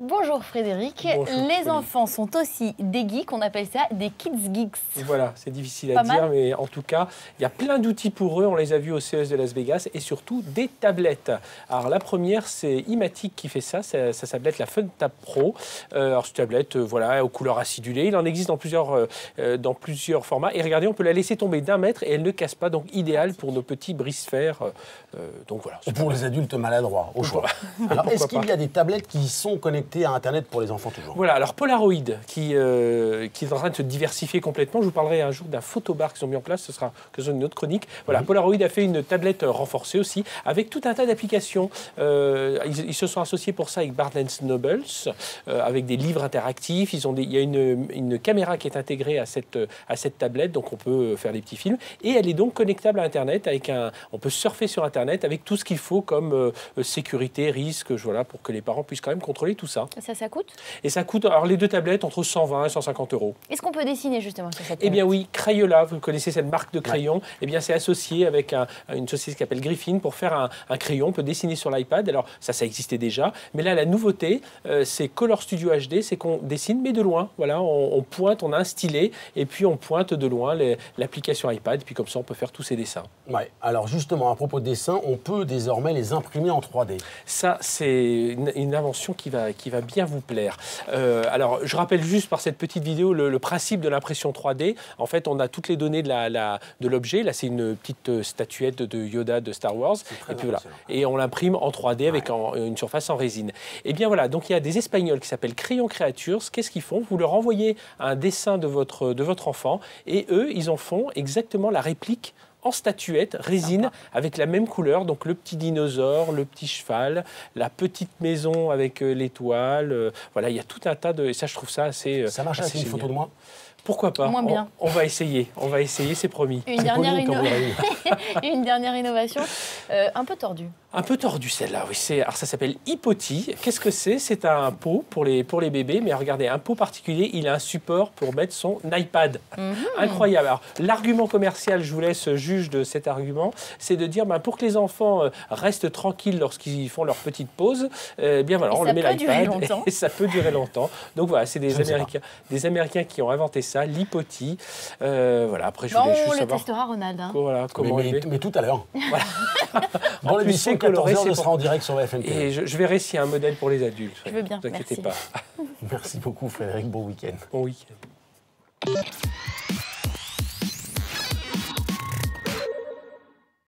Bonjour Frédéric. Bonjour, les enfants sont aussi des geeks, on appelle ça des kids geeks. Et voilà, c'est difficile à dire, mais en tout cas, il y a plein d'outils pour eux. On les a vus au CES de Las Vegas et surtout des tablettes. Alors la première, c'est Imatic qui fait ça. Sa tablette, la FunTab Pro. Alors cette tablette, voilà, aux couleurs acidulées. Il en existe dans plusieurs formats. Et regardez, on peut la laisser tomber d'1 mètre et elle ne casse pas. Donc idéal pour nos petits brise-fer. Donc voilà. Ou pour les adultes maladroits, au choix. Alors est-ce qu'il y a des tablettes qui sont connectées à Internet pour les enfants toujours? Voilà, alors Polaroid qui est en train de se diversifier complètement. Je vous parlerai un jour d'un photobar qu'ils ont mis en place, ce sera une autre chronique. Voilà, Polaroid a fait une tablette renforcée aussi, avec tout un tas d'applications. Ils se sont associés pour ça avec Barnes & Noble, avec des livres interactifs. Il y a une caméra qui est intégrée à cette tablette, donc on peut faire des petits films. Et elle est donc connectable à Internet, on peut surfer sur Internet avec tout ce qu'il faut comme sécurité, risque, voilà, pour que les parents puissent quand même contrôler tout ça. Ça coûte? Et ça coûte, alors les deux tablettes, entre 120 et 150 €. Est-ce qu'on peut dessiner justement sur cette tablette? Eh bien oui, Crayola, vous connaissez cette marque de crayon, ouais. Eh bien c'est associé avec une société qui s'appelle Griffin pour faire un crayon, on peut dessiner sur l'iPad. Alors ça existait déjà, mais là la nouveauté, c'est Color Studio HD, c'est qu'on dessine mais de loin. Voilà, on pointe, on a un stylet et puis on pointe de loin l'application iPad, et puis comme ça on peut faire tous ces dessins. Ouais. Alors justement, à propos de dessin, on peut désormais les imprimer en 3D. Ça, c'est une invention qui va bien vous plaire. Alors, je rappelle juste par cette petite vidéo le principe de l'impression 3D. En fait, on a toutes les données de l'objet. Là, c'est une petite statuette de Yoda de Star Wars. Et puis voilà. Et on l'imprime en 3D avec une surface en résine. Et bien voilà, donc il y a des Espagnols qui s'appellent Crayon Creatures. Qu'est-ce qu'ils font? Vous leur envoyez un dessin de votre enfant et eux, ils en font exactement la réplique en statuette, résine, avec la même couleur, donc le petit dinosaure, le petit cheval, la petite maison avec l'étoile, voilà, il y a tout un tas de... Et ça, je trouve ça assez... Ça marche avec une photo de moi? Pourquoi pas? Moins bien. On va essayer, c'est promis. Une dernière innovation, un peu tordue. Un peu tordue celle-là, oui. Alors ça s'appelle Hypoti. Qu'est-ce que c'est? C'est un pot pour les bébés, mais regardez, un pot particulier, il a un support pour mettre son iPad. Incroyable. Alors l'argument commercial, je vous laisse juge de cet argument, c'est de dire pour que les enfants restent tranquilles lorsqu'ils font leur petite pause, bien voilà, on le met l'iPad et ça peut durer longtemps. Donc voilà, c'est des Américains qui ont inventé ça, l'Hypoti. Voilà, après je voulais juste savoir... On le testera, Ronald. Voilà, comment mais tout à l'heure. Voilà. Dans l'émission 14h, sera en direct sur BFM TV. Et je verrai s'il y a un modèle pour les adultes. Je veux bien, ne vous inquiétez pas. Merci beaucoup Frédéric, bon week-end. Bon week-end.